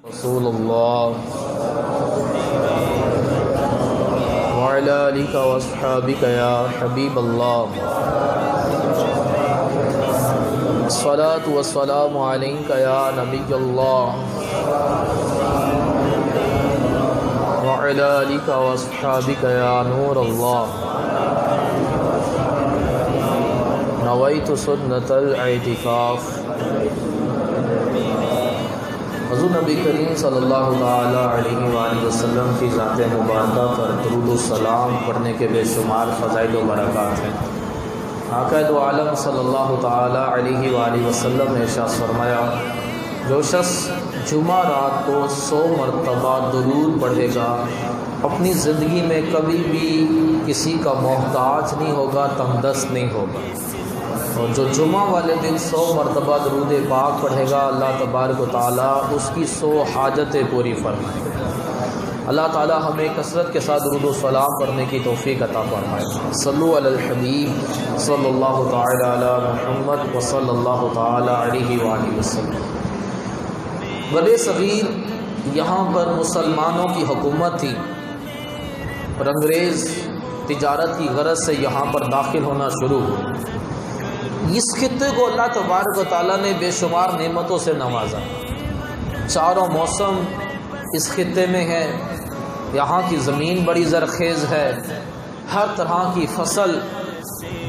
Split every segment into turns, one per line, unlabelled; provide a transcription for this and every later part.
رسول اللہ وعلی آلک واصحابک یا حبیب اللہ الصلاۃ والسلام علیک یا نبی اللہ وعلی آلک واصحابک یا نور اللہ نویت سنت الاعتکاف۔ حضور نبی کریم صلی اللہ تعالی علیہ وآلہ وسلم کی ذات مبارکہ پر درود و سلام پڑھنے کے بے شمار فضائل و برکات ہیں۔ آقا دو عالم صلی اللہ تعالی علیہ وآلہ وسلم نے ارشاد فرمایا، جو شخص جمعہ رات کو 100 مرتبہ درود پڑھے گا اپنی زندگی میں کبھی بھی کسی کا محتاج نہیں ہوگا، تنگدست نہیں ہوگا۔ اور جو جمعہ والے دن 100 مرتبہ درود پاک پڑھے گا اللہ تبارک و تعالیٰ اس کی 100 حاجتیں پوری فرمائے گا۔ اللہ تعالیٰ ہمیں کثرت کے ساتھ درود و سلام پڑھنے کی توفیق عطا فرمائے۔ صلو علی الحبیب صلی اللہ تعالی علی محمد وصلی اللہ تعالی علیہ وآلہ وسلم۔ بڑے صغیر یہاں پر مسلمانوں کی حکومت تھی اور انگریز تجارت کی غرض سے یہاں پر داخل ہونا شروع ہوئے۔ اس خطے کو اللہ تبارک و تعالیٰ نے بے شمار نعمتوں سے نوازا۔ چاروں موسم اس خطے میں ہے، یہاں کی زمین بڑی زرخیز ہے، ہر طرح کی فصل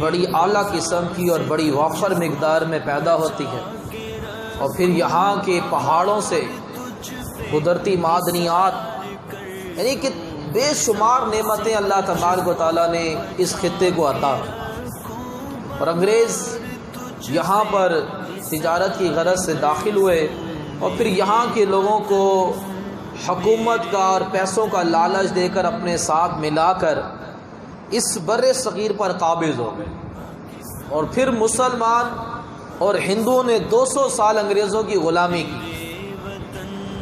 بڑی اعلیٰ قسم کی اور بڑی وافر مقدار میں پیدا ہوتی ہے، اور پھر یہاں کے پہاڑوں سے قدرتی معدنیات، یعنی کہ بے شمار نعمتیں اللہ تبارک و تعالیٰ نے اس خطے کو عطا۔ اور انگریز یہاں پر تجارت کی غرض سے داخل ہوئے اور پھر یہاں کے لوگوں کو حکومت کا اور پیسوں کا لالچ دے کر اپنے ساتھ ملا کر اس بر صغیر پر قابض ہو گئے۔ اور پھر مسلمان اور ہندوؤں نے 200 سال انگریزوں کی غلامی کی۔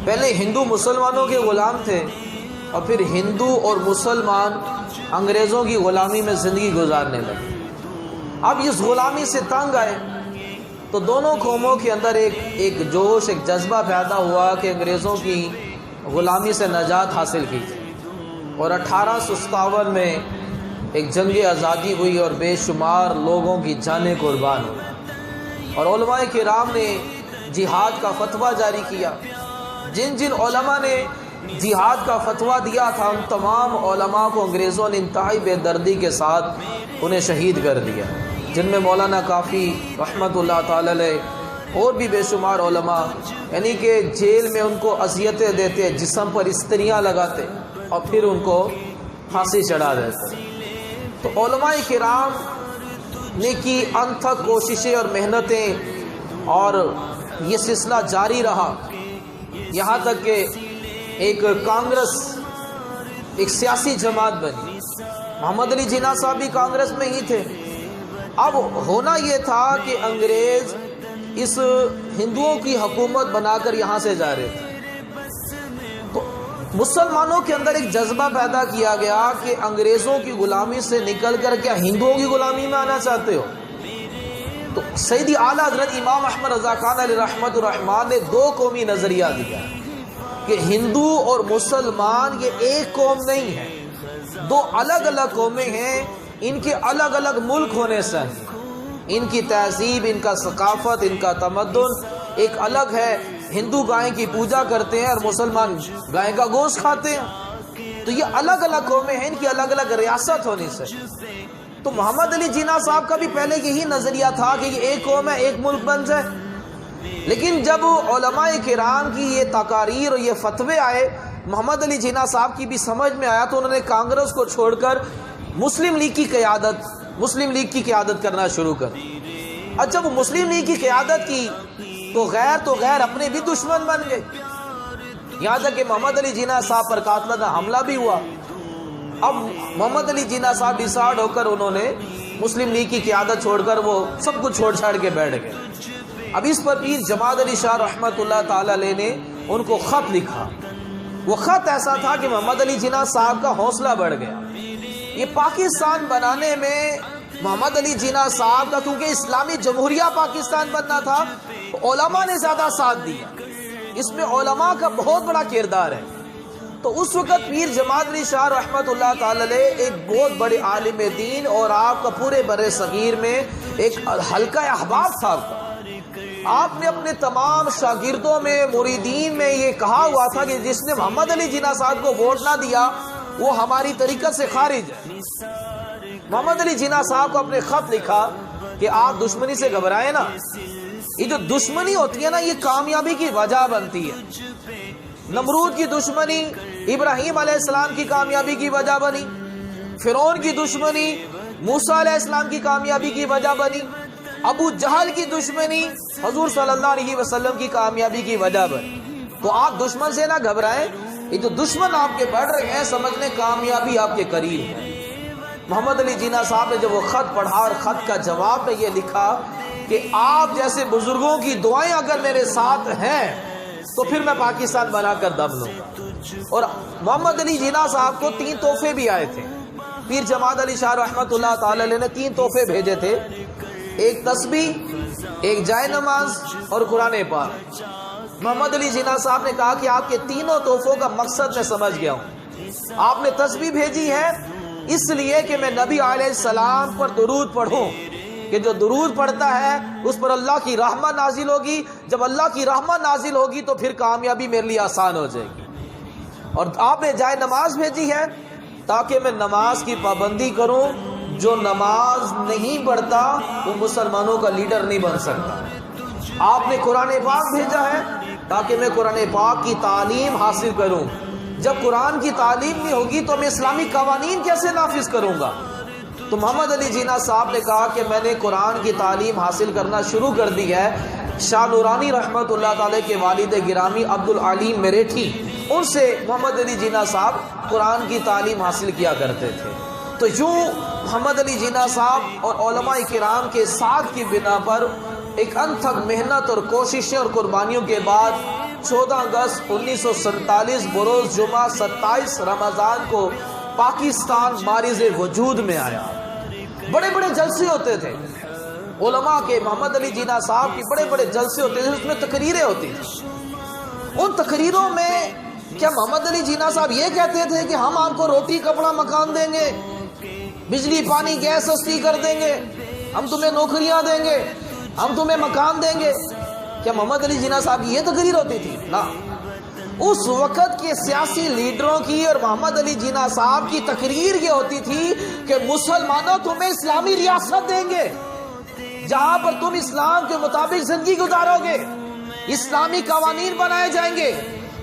پہلے ہندو مسلمانوں کے غلام تھے اور پھر ہندو اور مسلمان انگریزوں کی غلامی میں زندگی گزارنے لگے۔ اب اس غلامی سے تنگ آئے تو دونوں قوموں کے اندر ایک جوش، ایک جذبہ پیدا ہوا کہ انگریزوں کی غلامی سے نجات حاصل کی اور 1857 میں ایک جنگ آزادی ہوئی اور بے شمار لوگوں کی جانیں قربان ہوئی۔ اور علماء کرام نے جہاد کا فتویٰ جاری کیا۔ جن جن علماء نے جہاد کا فتویٰ دیا تھا ان تمام علماء کو انگریزوں نے انتہائی بے دردی کے ساتھ انہیں شہید کر دیا، جن میں مولانا کافی رحمۃ اللہ تعالی علیہ اور بھی بے شمار علماء، یعنی کہ جیل میں ان کو اذیتیں دیتے، جسم پر استریاں لگاتے اور پھر ان کو پھانسی چڑھا دیتے۔ تو علماء کرام نے کی انتھک کوششیں اور محنتیں اور یہ سلسلہ جاری رہا، یہاں تک کہ ایک کانگریس، ایک سیاسی جماعت بنی۔ محمد علی جناح صاحب بھی کانگریس میں ہی تھے۔ اب ہونا یہ تھا کہ انگریز اس ہندوؤں کی حکومت بنا کر یہاں سے جا رہے تھے، تو مسلمانوں کے اندر ایک جذبہ پیدا کیا گیا کہ انگریزوں کی غلامی سے نکل کر کیا ہندوؤں کی غلامی میں آنا چاہتے ہو؟ تو سیدی اعلیٰ حضرت امام احمد رضا خان علیہ رحمۃ الرحمان نے 2 قومی نظریہ دیا کہ ہندو اور مسلمان یہ ایک قوم نہیں ہے، 2 الگ الگ قومیں ہیں، ان کے الگ الگ ملک ہونے سے ان کی تہذیب، ان کا ثقافت، ان کا تمدن ایک الگ ہے۔ ہندو گائے کی پوجا کرتے ہیں اور مسلمان گائے کا گوشت کھاتے ہیں، تو یہ الگ الگ قومیں ہیں، ان کی الگ الگ ریاست ہونی سے۔ تو محمد علی جناح صاحب کا بھی پہلے یہی نظریہ تھا کہ یہ ایک قوم ہے، ایک ملک بن جائے۔ لیکن جب علماء کرام کی یہ تقاریر اور یہ فتوے آئے، محمد علی جناح صاحب کی بھی سمجھ میں آیا، تو انہوں نے کانگریس کو چھوڑ کر مسلم لیگ کی قیادت کرنا شروع کر۔ اچھا، وہ مسلم لیگ کی قیادت کی تو غیر اپنے بھی دشمن بن گئے، یہاں تک کہ محمد علی جناح صاحب پر قاتلانہ حملہ بھی ہوا۔ اب محمد علی جناح صاحب ڈیسائیڈ ہو کر انہوں نے مسلم لیگ کی قیادت چھوڑ کر وہ سب کچھ چھوڑ چھاڑ کے بیٹھ گئے۔ اب اس پر پیر جماعت علی شاہ رحمۃ اللہ تعالی علیہ نے ان کو خط لکھا۔ وہ خط ایسا تھا کہ محمد علی جناح صاحب کا حوصلہ بڑھ گیا۔ یہ پاکستان بنانے میں محمد علی جناح صاحب کا کیونکہ اسلامی جمہوریہ پاکستان بننا تھا، علماء نے زیادہ ساتھ دیا، اس میں علماء کا بہت بڑا کردار ہے۔ تو اس وقت پیر جماعت علی شاہ رحمۃ اللہ تعالی علیہ ایک بہت بڑے عالم دین اور آپ کا پورے بر صغیر میں ایک حلقہ احباب صاحب تھا۔ آپ نے اپنے تمام شاگردوں میں، مریدین میں یہ کہا ہوا تھا کہ جس نے محمد علی جناح صاحب کو ووٹ نہ دیا وہ ہماری طریقت سے خارج ہے۔ محمد علی جناح صاحب کو اپنے خط لکھا کہ آپ دشمنی سے گھبرائیں نا، یہ جو دشمنی ہوتی ہے نا یہ کامیابی کی وجہ بنتی ہے۔ نمرود کی دشمنی ابراہیم علیہ السلام کی کامیابی کی وجہ بنی، فرعون کی دشمنی موسیٰ علیہ السلام کی کامیابی کی وجہ بنی، ابو جہل کی دشمنی حضور صلی اللہ علیہ وسلم کی کامیابی کی وجہ بنی۔ تو آپ دشمن سے نہ گھبرائیں، یہ جو دشمن آپ کے بڑھ رہے ہیں سمجھ لیں کامیابی آپ کے قریب ہے۔ محمد علی جناح صاحب نے جب وہ خط پڑھا اور خط کا جواب میں یہ لکھا کہ آپ جیسے بزرگوں کی دعائیں اگر میرے ساتھ ہیں تو پھر میں پاکستان بنا کر دم لوں گا۔ اور محمد علی جناح صاحب کو 3 تحفے بھی آئے تھے، پیر جماعت علی شاہ رحمۃ اللہ تعالی علیہ نے 3 تحفے بھیجے تھے، ایک تسبیح، ایک جائے نماز اور قرآن پاک۔ محمد علی جناح صاحب نے کہا کہ آپ کے تینوں تحفوں کا مقصد میں سمجھ گیا ہوں۔ آپ نے تسبیح بھیجی ہے اس لیے کہ میں نبی علیہ السلام پر درود پڑھوں، کہ جو درود پڑھتا ہے اس پر اللہ کی رحمت نازل ہوگی، جب اللہ کی رحمت نازل ہوگی تو پھر کامیابی میرے لیے آسان ہو جائے گی۔ اور آپ نے جائے نماز بھیجی ہے تاکہ میں نماز کی پابندی کروں، جو نماز نہیں پڑھتا وہ مسلمانوں کا لیڈر نہیں بن سکتا۔ آپ نے قرآن پاک بھیجا ہے تاکہ میں قرآن پاک کی تعلیم حاصل کروں، جب قرآن کی تعلیم نہیں ہوگی تو میں اسلامی قوانین کیسے نافذ کروں گا؟ تو محمد علی جناح صاحب نے کہا کہ میں نے قرآن کی تعلیم حاصل کرنا شروع کر دی ہے۔ شاہ نورانی رحمت اللہ تعالی کے والد گرامی عبدالعلیم میرٹھی، ان سے محمد علی جناح صاحب قرآن کی تعلیم حاصل کیا کرتے تھے۔ تو یوں محمد علی جناح صاحب اور علماء کرام کے ساتھ کی بنا پر ایک انتھک محنت اور کوششیں اور قربانیوں کے بعد 14 اگست 1947 بروز جمعہ 27 رمضان کو پاکستان بارز وجود میں آیا۔ بڑے بڑے جلسے ہوتے تھے علماء کے، محمد علی جناح صاحب کی بڑے بڑے جلسے ہوتے تھے، اس میں تقریریں ہوتی تھیں۔ ان تقریروں میں کیا محمد علی جناح صاحب یہ کہتے تھے کہ ہم آپ کو روٹی کپڑا مکان دیں گے، بجلی پانی گیس سستی کر دیں گے، ہم تمہیں نوکریاں دیں گے، ہم تمہیں مکان دیں گے؟ کیا محمد علی جناح صاحب کی یہ تقریر ہوتی تھی؟ نہ، اس وقت کے سیاسی لیڈروں کی اور محمد علی جناح صاحب کی تقریر یہ ہوتی تھی کہ مسلمانوں تمہیں اسلامی ریاست دیں گے جہاں پر تم اسلام کے مطابق زندگی گزارو گے، اسلامی قوانین بنائے جائیں گے،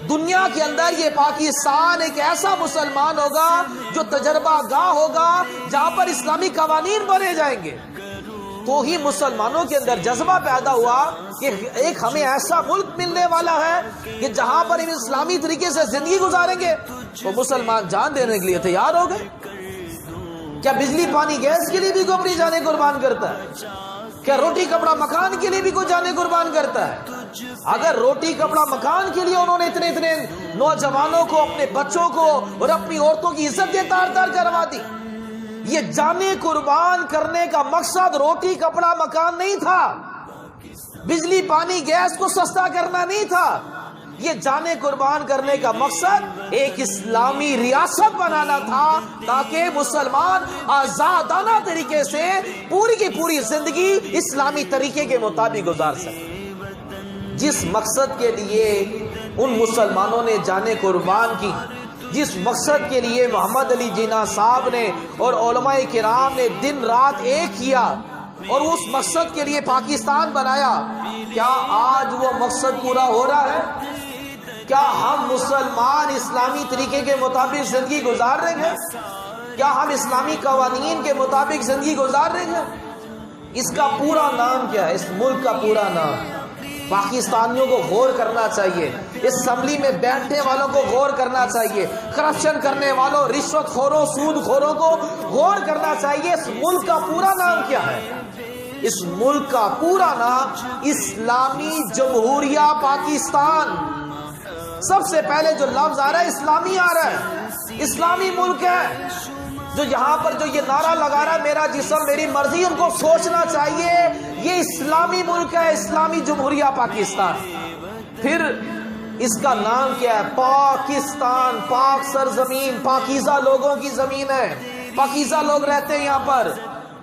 دنیا کے اندر یہ پاکستان ایک ایسا مسلمان ہوگا جو تجربہ گاہ ہوگا جہاں پر اسلامی قوانین بنے جائیں گے۔ تو ہی مسلمانوں کے اندر جذبہ پیدا ہوا کہ ایک ہمیں ایسا ملک ملنے والا ہے کہ جہاں پر ہم اسلامی طریقے سے زندگی گزاریں گے۔ تو مسلمان جان دینے کے لیے تیار ہو گئے۔ کیا بجلی پانی گیس کے لیے بھی کوئی اپنی جانیں قربان کرتا ہے؟ کیا روٹی کپڑا مکان کے لیے بھی کوئی جانیں قربان کرتا ہے؟ اگر روٹی کپڑا مکان کے لیے انہوں نے اتنے نوجوانوں کو، اپنے بچوں کو اور اپنی عورتوں کی عزت تار تار کروا دی، یہ جانیں قربان کرنے کا مقصد روٹی کپڑا مکان نہیں تھا، بجلی پانی گیس کو سستا کرنا نہیں تھا، یہ جانیں قربان کرنے کا مقصد ایک اسلامی ریاست بنانا تھا تاکہ مسلمان آزادانہ طریقے سے پوری کی پوری زندگی اسلامی طریقے کے مطابق گزار سکے۔ جس مقصد کے لیے ان مسلمانوں نے جانیں قربان کی، جس مقصد کے لیے محمد علی جناح صاحب نے اور علماء کرام نے دن رات ایک کیا اور اس مقصد کے لیے پاکستان بنایا، کیا آج وہ مقصد پورا ہو رہا ہے؟ کیا ہم مسلمان اسلامی طریقے کے مطابق زندگی گزار رہے ہیں؟ کیا ہم اسلامی قوانین کے مطابق زندگی گزار رہے ہیں؟ اس کا پورا نام کیا ہے؟ اس ملک کا پورا نام پاکستانیوں کو غور کرنا چاہیے، اسمبلی میں بیٹھنے والوں کو غور کرنا چاہیے، کرپشن کرنے والوں، رشوت خوروں، سود خوروں کو غور کرنا چاہیے۔ اس ملک کا پورا نام کیا ہے؟ اس ملک کا پورا نام اسلامی جمہوریہ پاکستان۔ سب سے پہلے جو لفظ آ رہا ہے اسلامی آ رہا ہے، اسلامی ملک ہے۔ جو یہاں پر جو یہ نعرہ لگا رہا ہے میرا جسم میری مرضی، ان کو سوچنا چاہیے یہ اسلامی ملک ہے، اسلامی جمہوریہ پاکستان۔ پھر اس کا نام کیا ہے؟ پاکستان، پاک سرزمین، پاکیزہ لوگوں کی زمین ہے، پاکیزہ لوگ رہتے ہیں یہاں پر،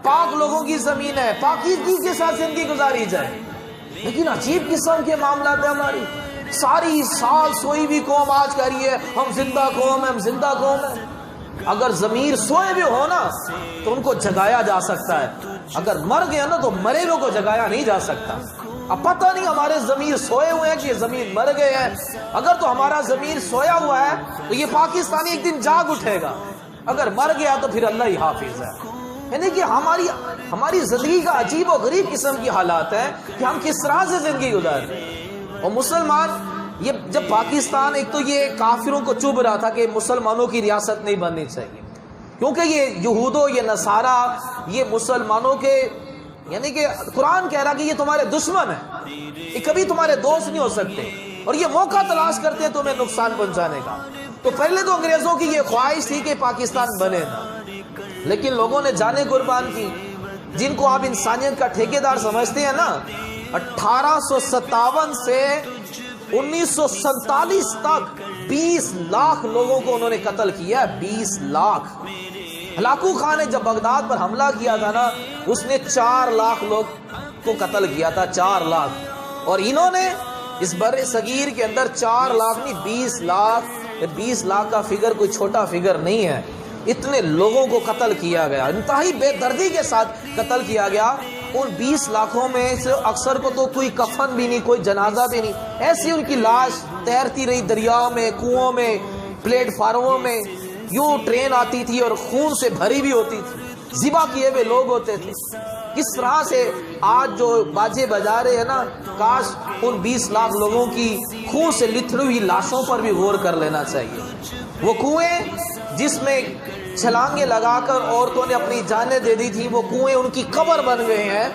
پاک لوگوں کی زمین ہے، پاکیزگی کے ساتھ زندگی گزاری جائے۔ لیکن عجیب قسم کے معاملات ہیں ہماری، ساری سال سوئی ہوئی قوم آج کہہ رہی ہے ہم زندہ قوم ہیں، ہم زندہ قوم ہیں۔ اگر ضمیر سوئے بھی ہو نا تو ان کو جگایا جا سکتا ہے، اگر مر گیا نا تو مرے ہوئے کو جگایا نہیں جا سکتا۔ اب پتہ نہیں ہمارے ضمیر سوئے ہوئے ہیں کہ یہ ضمیر مر گئے ہیں۔ اگر تو ہمارا ضمیر سویا ہوا ہے تو یہ پاکستانی ایک دن جاگ اٹھے گا، اگر مر گیا تو پھر اللہ ہی حافظ ہے۔ یعنی کہ ہماری زندگی کا عجیب و غریب قسم کی حالات ہے کہ ہم کس طرح سے زندگی گزار رہے ہیں۔ اور مسلمان، یہ جب پاکستان ایک تو یہ کافروں کو چبھ رہا تھا کہ مسلمانوں کی ریاست نہیں بننی چاہیے، کیونکہ یہ یہودو، یہ نصارہ، یہ مسلمانوں کے، یعنی کہ قرآن کہہ رہا کہ یہ تمہارے دشمن ہیں، یہ کبھی تمہارے دوست نہیں ہو سکتے، اور یہ موقع تلاش کرتے ہیں تمہیں نقصان پہنچانے کا۔ تو پہلے تو انگریزوں کی یہ خواہش تھی کہ پاکستان بنے نا، لیکن لوگوں نے جانیں قربان کی، جن کو آپ انسانیت کا ٹھیکیدار سمجھتے ہیں نا، 1857 سے 1947 تک 20 لاکھ لوگوں کو انہوں نے قتل کیا ہے، 20 لاکھ۔ ہلاکو خان نے جب بغداد پر حملہ کیا تھا نا، اس نے 4 لاکھ لوگ کو قتل کیا تھا، 4 لاکھ، اور انہوں نے اس بر صغیر کے اندر 4 لاکھ نہیں 20 لاکھ، 20 لاکھ کا فگر کوئی چھوٹا فگر نہیں ہے، اتنے لوگوں کو قتل کیا گیا، انتہائی بے دردی کے ساتھ قتل کیا گیا۔ ان 20 لاکھوں میں سے اکثر کو تو کوئی کفن بھی نہیں، کوئی جنازہ بھی نہیں، ایسی ان کی لاش تیرتی رہی دریاؤں میں، کنوؤں میں، پلیٹ فارموں میں، یوں ٹرین آتی تھی اور خون سے بھری بھی ہوتی تھی، ذبح کیے ہوئے لوگ ہوتے تھے۔ کس طرح سے آج جو باجے بجا رہے ہیں نا، کاش ان 20 لاکھ لوگوں کی خون سے لتھڑی ہوئی لاشوں پر بھی غور کر لینا چاہیے۔ وہ کنویں جس میں چھلانگیں لگا کر عورتوں نے اپنی جانیں دے دی تھی، وہ کنویں ان کی قبر بن گئے ہیں۔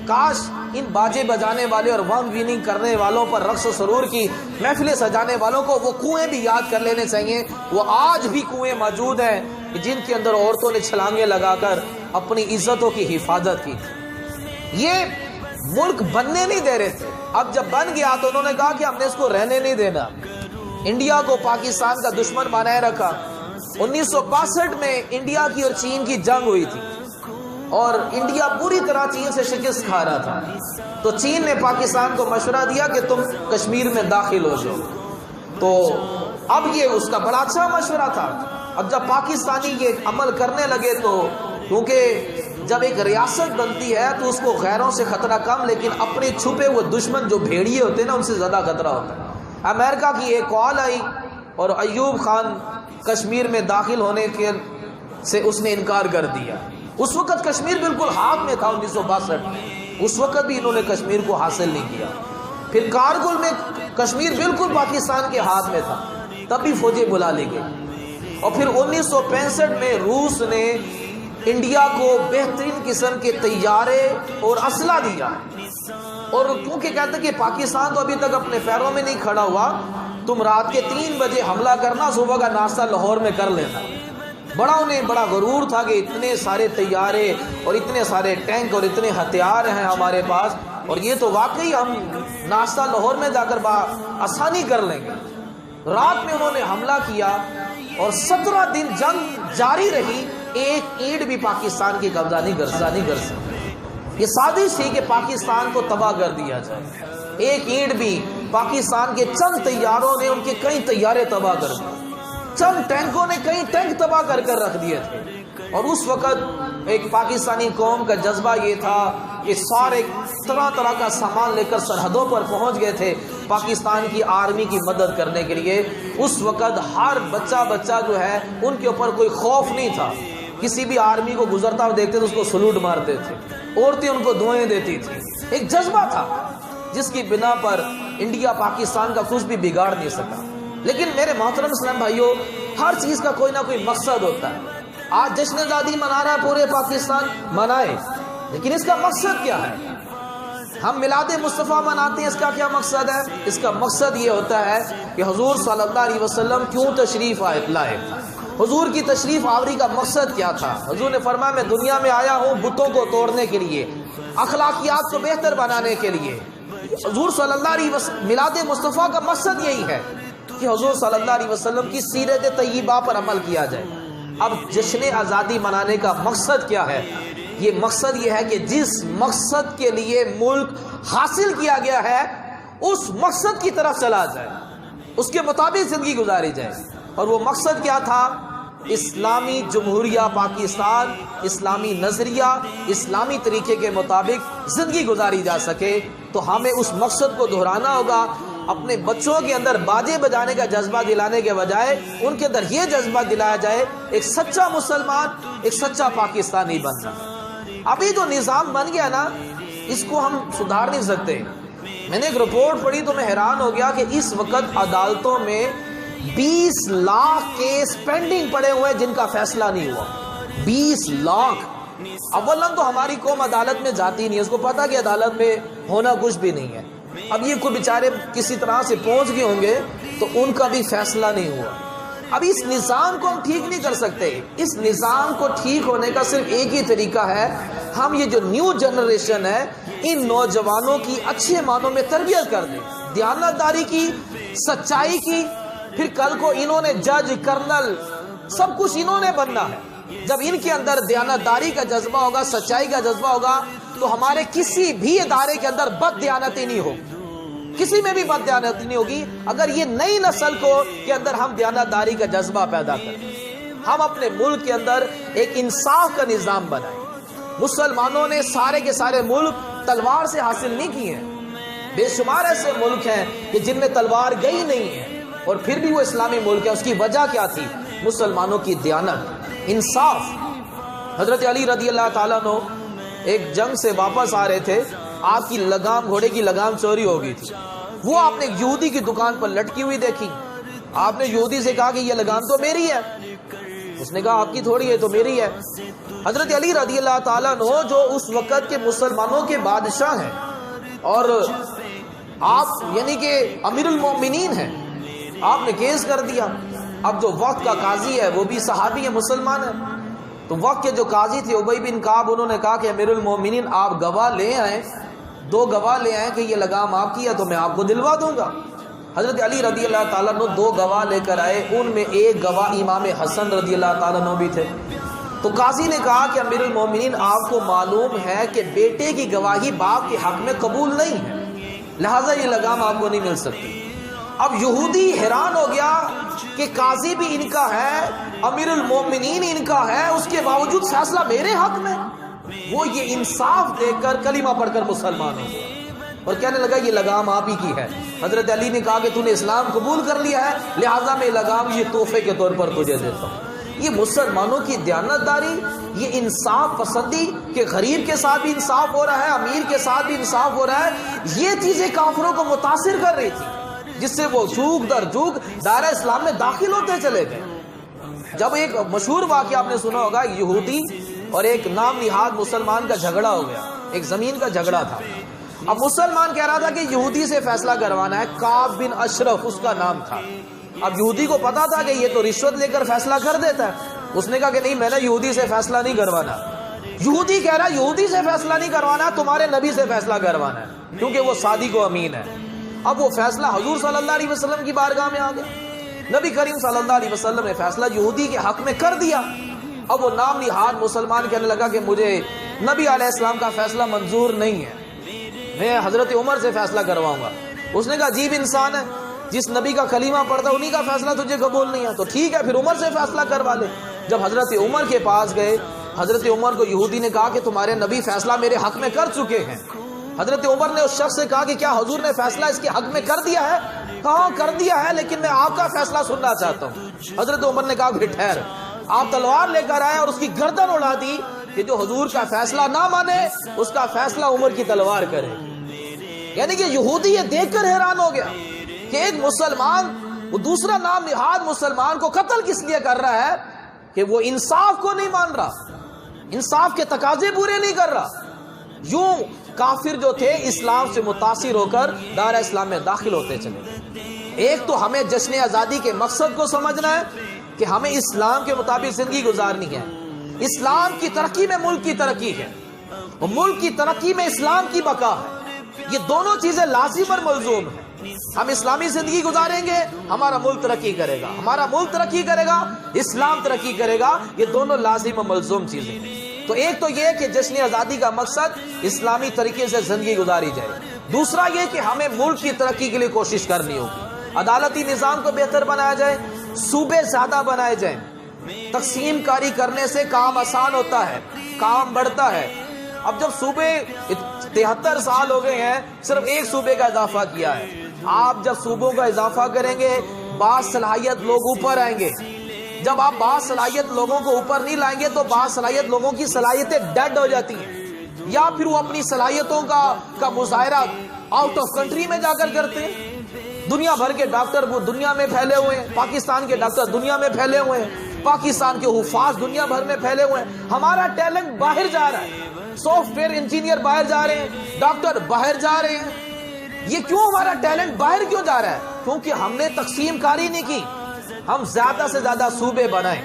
کاش ان باجے بجانے والے اور ون ویننگ کرنے والوں پر، رقص و سرور کی محفلیں سجانے والوں کو وہ کنویں بھی یاد کر لینے چاہیے۔ وہ آج بھی کنویں موجود ہیں جن کے اندر عورتوں نے چھلانگیں لگا کر اپنی عزتوں کی حفاظت کی تھی۔ یہ ملک بننے نہیں دے رہے تھے، اب جب بن گیا تو انہوں نے کہا کہ ہم نے اس کو رہنے نہیں دینا۔ انڈیا کو پاکستان کا دشمن بنائے رکھا۔ 1962 میں انڈیا کی اور چین کی جنگ ہوئی تھی، اور انڈیا پوری طرح چین سے شکست کھا رہا تھا، تو چین نے پاکستان کو مشورہ دیا کہ تم کشمیر میں داخل ہو جاؤ۔ تو اب یہ اس کا بڑا اچھا مشورہ تھا۔ اب جب پاکستانی یہ عمل کرنے لگے تو، کیونکہ جب ایک ریاست بنتی ہے تو اس کو غیروں سے خطرہ کم، لیکن اپنے چھپے ہوئے دشمن جو بھیڑیے ہوتے ہیں نا، ان سے زیادہ خطرہ ہوتا ہے۔ امریکہ کی ایک کال آئی اور ایوب خان کشمیر میں داخل ہونے کے سے اس نے انکار کر دیا۔ اس وقت کشمیر بالکل ہاتھ میں تھا 1962 میں، اس وقت بھی انہوں نے کشمیر کو حاصل نہیں کیا۔ پھر کارگل میں کشمیر بالکل پاکستان کے ہاتھ میں تھا، تب بھی فوجیں بلا لی گئی۔ اور پھر 1965 میں روس نے انڈیا کو بہترین قسم کے طیارے اور اسلحہ دیا، اور کیونکہ کہتے کہ پاکستان تو ابھی تک اپنے پیروں میں نہیں کھڑا ہوا، تم رات کے 3 بجے حملہ کرنا، صبح کا ناشتہ لاہور میں کر لینا۔ انہیں بڑا غرور تھا کہ اتنے سارے طیارے اور اتنے سارے ٹینک اور اتنے ہتھیار ہیں ہمارے پاس، اور یہ تو واقعی ہم ناشتہ لاہور میں جا کر آسانی کر لیں گے۔ رات میں انہوں نے حملہ کیا اور 17 دن جنگ جاری رہی، ایک اینٹ بھی پاکستان کی قبضہ نہیں کر سکے۔ یہ سازش تھی کہ پاکستان کو تباہ کر دیا جائے۔ ایک اینٹ بھی پاکستان کے چند طیاروں نے ان کے کئی طیارے تباہ کر دیے، چند ٹینکوں نے کئی ٹینک تباہ کر رکھ دیے تھے۔ اور اس وقت ایک پاکستانی قوم کا جذبہ یہ تھا کہ سارے طرح طرح کا سامان لے کر سرحدوں پر پہنچ گئے تھے پاکستان کی آرمی کی مدد کرنے کے لیے۔ اس وقت ہر بچہ جو ہے ان کے اوپر کوئی خوف نہیں تھا، کسی بھی آرمی کو گزرتا ہوا دیکھتے تو اس کو سلوٹ مارتے تھے، عورتیں ان کو دعائیں دیتی تھی۔ ایک جذبہ تھا جس کی بنا پر انڈیا پاکستان کا کچھ بھی بگاڑ نہیں سکا۔ لیکن میرے محترم اسلام بھائیوں، ہر چیز کا کوئی نہ کوئی مقصد ہوتا ہے۔ آج جشن آزادی منا رہا ہے پورے پاکستان، منائے، لیکن اس کا مقصد کیا ہے؟ ہم میلاد مصطفیٰ مناتے ہیں، اس کا کیا مقصد ہے؟ اس کا مقصد یہ ہوتا ہے کہ حضور صلی اللہ علیہ وسلم کیوں تشریف لائے، حضور کی تشریف آوری کا مقصد کیا تھا؟ حضور نے فرمایا میں دنیا میں آیا ہوں بتوں کو توڑنے کے لیے، اخلاقیات کو بہتر بنانے کے لیے۔ حضور صلی اللہ علیہ وسلم میلاد مصطفیٰ کا مقصد یہی ہے کہ حضور صلی اللہ علیہ وسلم کی سیرت طیبہ پر عمل کیا جائے۔ اب جشن آزادی منانے کا مقصد کیا ہے؟ یہ مقصد یہ ہے کہ جس مقصد کے لیے ملک حاصل کیا گیا ہے اس مقصد کی طرف چلا جائے، اس کے مطابق زندگی گزاری جائے۔ اور وہ مقصد کیا تھا؟ اسلامی جمہوریہ پاکستان، اسلامی نظریہ، اسلامی طریقے کے مطابق زندگی گزاری جا سکے۔ تو ہمیں اس مقصد کو دہرانا ہوگا، اپنے بچوں کے اندر باجے بجانے کا جذبہ دلانے کے بجائے ان کے اندر یہ جذبہ دلایا جائے ایک سچا مسلمان، ایک سچا پاکستانی بننا۔ ابھی جو نظام بن گیا نا اس کو ہم سدھار نہیں سکتے۔ میں نے ایک رپورٹ پڑھی تو میں حیران ہو گیا کہ اس وقت عدالتوں میں 20 لاکھ کیس پینڈنگ پڑے ہوئے جن کا فیصلہ نہیں ہوا۔ 20 لاکھ۔ اولاً تو ہماری قوم عدالت میں جاتی نہیں ہے، اس کو پتا کہ عدالت میں ہونا کچھ بھی نہیں ہے۔ اب یہ کوئی بیچارے کسی طرح سے پہنچ گئے ہوں گے تو ان کا بھی فیصلہ نہیں ہوا۔ اب اس نظام کو ہم ٹھیک نہیں کر سکتے۔ اس نظام کو ٹھیک ہونے کا صرف ایک ہی طریقہ ہے، ہم یہ جو نیو جنریشن ہے ان نوجوانوں کی اچھے معنوں میں تربیت کر دیں، دیانتداری کی، سچائی کی۔ پھر کل کو انہوں نے جج، کرنل، سب کچھ انہوں نے بننا ہے۔ جب ان کے اندر دیانتداری کا جذبہ ہوگا، سچائی کا جذبہ ہوگا تو ہمارے کسی بھی ادارے کے اندر بد دیانتی نہیں ہوگی، کسی میں بھی بد دیانتی نہیں ہوگی اگر یہ نئی نسل کو کے اندر ہم دیانتداری کا جذبہ پیدا کریں۔ ہم اپنے ملک کے اندر ایک انصاف کا نظام بنائیں۔ مسلمانوں نے سارے کے سارے ملک تلوار سے حاصل نہیں کیے ہیں، بے شمار ایسے ملک ہیں کہ جن میں تلوار گئی نہیں ہے اور پھر بھی وہ اسلامی ملک ہے۔ اس کی وجہ کیا تھی؟ مسلمانوں کی دیانت، انصاف۔ حضرت علی رضی اللہ تعالیٰ عنہ ایک جنگ سے واپس آ رہے تھے، آپ کی لگام، گھوڑے کی لگام چوری ہو گئی تھی۔ وہ آپ نے یہودی کی دکان پر لٹکی ہوئی دیکھی، آپ نے یہودی سے کہا کہ یہ لگام تو میری ہے، اس نے کہا آپ کی تھوڑی ہے، تو میری ہے۔ حضرت علی رضی اللہ تعالیٰ عنہ جو اس وقت کے مسلمانوں کے بادشاہ ہیں اور آپ یعنی کہ امیر المومنین ہیں، آپ نے کیس کر دیا۔ اب جو وقت کا قاضی ہے وہ بھی صحابی ہے، مسلمان ہے، تو وقت کے جو قاضی تھے ابی بن کعب، انہوں نے کہا کہ امیر المومنین آپ گواہ لے آئیں، 2 گواہ لے آئیں کہ یہ لگام آپ کی ہے تو میں آپ کو دلوا دوں گا۔ حضرت علی رضی اللہ تعالیٰ عنہ 2 گواہ لے کر آئے، ان میں ایک گواہ امام حسن رضی اللہ تعالیٰ عنہ بھی تھے۔ تو قاضی نے کہا کہ امیر المومنین آپ کو معلوم ہے کہ بیٹے کی گواہی باپ کے حق میں قبول نہیں ہے، لہٰذا یہ لگام آپ کو نہیں مل سکتی۔ اب یہودی حیران ہو گیا کہ قاضی بھی ان کا ہے، امیر المومنین ان کا ہے، اس کے باوجود فیصلہ میرے حق میں۔ وہ یہ انصاف دیکھ کر کلمہ پڑھ کر مسلمان ہو گیا اور کہنے لگا یہ لگام آپ ہی کی ہے۔ حضرت علی نے کہا کہ تو نے اسلام قبول کر لیا ہے، لہٰذا میں لگام یہ تحفے کے طور پر تجھے دیتا ہوں۔ یہ مسلمانوں کی دیانتداری، یہ انصاف پسندی کہ غریب کے ساتھ بھی انصاف ہو رہا ہے، امیر کے ساتھ بھی انصاف ہو رہا ہے، یہ چیزیں کافروں کو متاثر کر رہی تھی، جس سے وہ جھوک در جھوک دائرہ اسلام میں داخل ہوتے چلے گئے۔ جب ایک مشہور واقعہ آپ نے سنا ہوگا، یہودی اور ایک نام نہاد مسلمان کا جھگڑا ہو گیا، ایک زمین کا جھگڑا تھا۔ اب مسلمان کہہ رہا تھا کہ یہودی سے فیصلہ کروانا ہے، کعب بن اشرف اس کا نام تھا۔ اب یہودی کو پتا تھا کہ یہ تو رشوت لے کر فیصلہ کر دیتا ہے، اس نے کہا کہ نہیں، میں نے یہودی سے فیصلہ نہیں کروانا۔ یہودی کہہ رہا یہودی سے فیصلہ نہیں کروانا، تمہارے نبی سے فیصلہ کروانا ہے، کیونکہ وہ صادق و امین ہے۔ اب وہ فیصلہ حضور صلی اللہ علیہ وسلم کی بارگاہ میں آ گیا، نبی کریم صلی اللہ علیہ وسلم نے فیصلہ یہودی کے حق میں کر دیا۔ اب وہ نام نہاد مسلمان کہنے لگا کہ مجھے نبی علیہ السلام کا فیصلہ منظور نہیں ہے، میں حضرت عمر سے فیصلہ کرواؤں گا۔ اس نے کہا عجیب انسان ہے، جس نبی کا کلمہ پڑھتا انہی کا فیصلہ تجھے قبول نہیں ہے، تو ٹھیک ہے پھر عمر سے فیصلہ کروا لے۔ جب حضرت عمر کے پاس گئے، حضرت عمر کو یہودی نے کہا کہ تمہارے نبی فیصلہ میرے حق میں کر چکے ہیں۔ حضرت عمر نے اس شخص سے کہا کہ کیا حضور نے فیصلہ اس کے حق میں کر دیا ہے؟ کہا کر دیا ہے، لیکن میں آپ کا فیصلہ سننا چاہتا ہوں۔ حضرت عمر نے کہا کہ ٹھہر۔ آپ تلوار لے کر آئے اور اس کی گردن اڑا دی کہ جو حضور کا فیصلہ نہ مانے اس کا فیصلہ عمر کی تلوار کرے۔ یعنی کہ یہودی یہ دیکھ کر حیران ہو گیا کہ ایک مسلمان وہ دوسرا نام نہاد مسلمان کو قتل کس لیے کر رہا ہے کہ وہ انصاف کو نہیں مان رہا، انصاف کے تقاضے پورے نہیں کر رہا۔ یوں کافر جو تھے اسلام سے متاثر ہو کر دائرہ اسلام میں داخل ہوتے چلے۔ ایک تو ہمیں جشن آزادی کے مقصد کو سمجھنا ہے، کہ ہمیں اسلام کے مطابق زندگی گزارنی ہے. اسلام کی ترقی میں ملک کی ترقی ہے، اور ملک کی ترقی میں اسلام کی بقا ہے. یہ دونوں چیزیں لازم اور ملزوم ہیں. ہم اسلامی زندگی گزاریں گے، ہمارا ملک ترقی کرے گا، ہمارا ملک ترقی کرے گا، اسلام ترقی کرے گا. یہ دونوں لازم اور ملزوم چیزیں ہیں. تو ایک تو یہ کہ جشن آزادی کا مقصد اسلامی طریقے سے زندگی گزاری جائے. دوسرا یہ کہ ہمیں ملک کی ترقی کے لیے کوشش کرنی ہوگی. عدالتی نظام کو بہتر بنایا جائے، صوبے زیادہ بنائے جائیں. تقسیم کاری کرنے سے کام آسان ہوتا ہے، کام بڑھتا ہے. اب جب صوبے 73 سال ہو گئے ہیں، صرف ایک صوبے کا اضافہ کیا ہے. آپ جب صوبوں کا اضافہ کریں گے، بعض صلاحیت لوگ اوپر آئیں گے. جب آپ بعض صلاحیت لوگوں کو اوپر نہیں لائیں گے تو بعض صلاحیت لوگوں کی صلاحیتیں ڈیڈ ہو جاتی ہیں، یا پھر وہ اپنی صلاحیتوں کا مظاہرہ آؤٹ آف کنٹری میں جا کر کرتے ہیں. دنیا بھر کے ڈاکٹر وہ دنیا میں پھیلے ہوئے ہیں، پاکستان کے ڈاکٹر دنیا میں پھیلے ہوئے ہیں، پاکستان کے حفاظ دنیا بھر میں پھیلے ہوئے ہیں. ہمارا ٹیلنٹ باہر جا رہا ہے، سافٹ ویئر انجینئر باہر جا رہے ہیں، ڈاکٹر باہر جا رہے ہیں. یہ کیوں ہمارا ٹیلنٹ باہر کیوں جا رہا ہے؟ کیونکہ ہم نے تقسیم کاری نہیں کی. ہم زیادہ سے زیادہ صوبے بنائیں،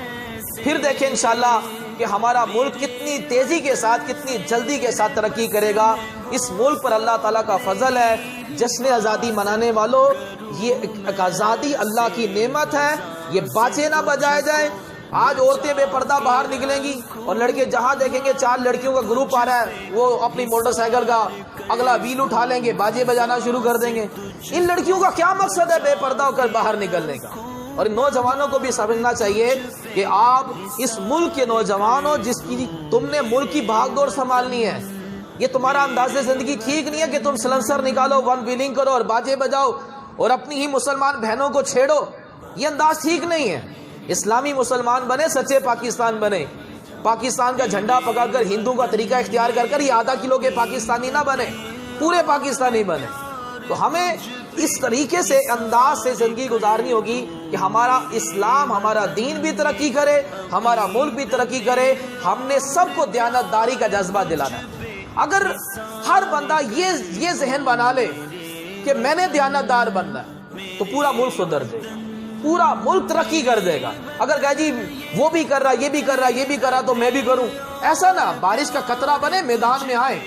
پھر دیکھیں انشاءاللہ کہ ہمارا ملک کتنی تیزی کے ساتھ، کتنی جلدی کے ساتھ ترقی کرے گا. اس ملک پر اللہ تعالیٰ کا فضل ہے. جشن آزادی منانے والوں، یہ ایک آزادی اللہ کی نعمت ہے، یہ باجے نہ بجائے جائیں. آج عورتیں بے پردہ باہر نکلیں گی اور لڑکے جہاں دیکھیں گے 4 لڑکیوں کا گروپ آ رہا ہے، وہ اپنی موٹر سائیکل کا اگلا ویل اٹھا لیں گے، باجے بجانا شروع کر دیں گے. ان لڑکیوں کا کیا مقصد ہے بے پردہ ہو کر باہر نکلنے کا؟ اور ان نوجوانوں کو بھی سمجھنا چاہیے کہ آپ اس ملک کے نوجوان ہو، جس کی تم نے ملک کی بھاگ دوڑ سنبھالنی ہے. یہ تمہارا انداز زندگی ٹھیک نہیں ہے کہ تم سلنسر نکالو، ون ویلنگ کرو اور باجے بجاؤ اور اپنی ہی مسلمان بہنوں کو چھیڑو. یہ انداز ٹھیک نہیں ہے. اسلامی مسلمان بنے، سچے پاکستان بنے. پاکستان کا جھنڈا پکڑ کر ہندو کا طریقہ اختیار کر کر یہ آدھا کلو کے پاکستانی نہ بنے، پورے پاکستانی بنے. تو ہمیں اس طریقے سے انداز سے زندگی گزارنی ہوگی کہ ہمارا اسلام، ہمارا دین بھی ترقی کرے، ہمارا ملک بھی ترقی کرے. ہم نے سب کو دیانتداری کا جذبہ دلانا ہے. اگر ہر بندہ یہ ذہن بنا لے کہ میں نے دیانتدار بننا ہے تو پورا ملک سدھر جائے گا، پورا ملک ترقی کر دے گا. اگر کہ جی وہ بھی کر رہا، یہ بھی کر رہا، یہ بھی کر رہا تو میں بھی کروں، ایسا نہ. بارش کا قطرہ بنے، میدان میں آئے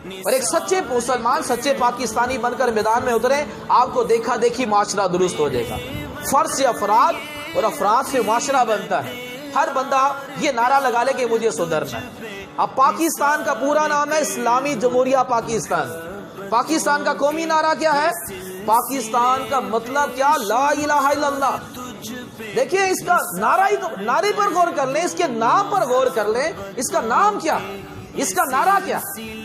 اور ایک سچے مسلمان، سچے پاکستانی بن کر میدان میں اترے. آپ کو دیکھا دیکھی معاشرہ درست ہو جائے گا. فرد سے افراد اور افراد سے معاشرہ بنتا ہے. ہر بندہ یہ نعرہ لگا لے کہ مجھے سدھرنا ہے. اب پاکستان کا پورا نام ہے اسلامی جمہوریہ پاکستان. پاکستان کا قومی نعرہ کیا ہے؟ پاکستان کا مطلب کیا؟ لا الہ الا اللہ. دیکھیں اس کا نعرے پر غور کر لیں، اس کے نام پر غور کر لیں. اس کا نام کیا؟ اس کا نعرہ کیا؟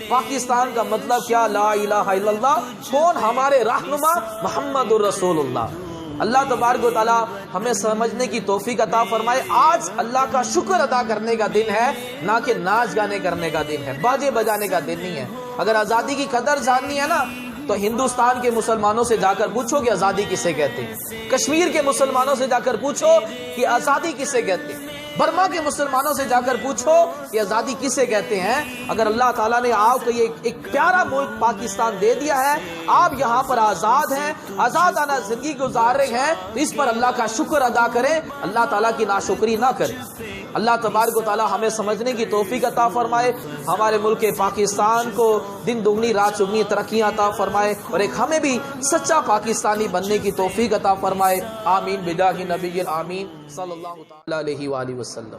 پاکستان کا مطلب کیا؟ لا الہ الا اللہ. کون؟ ہمارے رہنما محمد الرسول اللہ. اللہ تبارک و تعالی ہمیں سمجھنے کی توفیق عطا فرمائے. آج اللہ کا شکر ادا کرنے کا دن ہے، نہ کہ ناچ گانے کرنے کا دن ہے، باجے بجانے کا دن نہیں ہے. اگر آزادی کی قدر جاننی ہے نا تو ہندوستان کے مسلمانوں سے جا کر پوچھو کہ آزادی کسے کہتے ہیں. کشمیر کے مسلمانوں سے جا کر پوچھو کہ آزادی کسے کہتے ہیں. برما کے مسلمانوں سے جا کر پوچھو کہ آزادی کسے کہتے ہیں. اگر اللہ تعالیٰ نے آپ کو یہ ایک پیارا ملک پاکستان دے دیا ہے، آپ یہاں پر آزاد ہیں، آزادانہ زندگی گزار رہے ہیں، تو اس پر اللہ کا شکر ادا کریں، اللہ تعالیٰ کی ناشکری نہ کریں. اللہ تبارک و تعالیٰ ہمیں سمجھنے کی توفیق عطا فرمائے، ہمارے ملک پاکستان کو دن دگنی رات چگنی ترقیاں عطا فرمائے، اور ایک ہمیں بھی سچا پاکستانی بننے کی توفیق عطا فرمائے. آمین بجاہ نبی الآمین صلی اللہ تعالی علیہ وآلہ وسلم.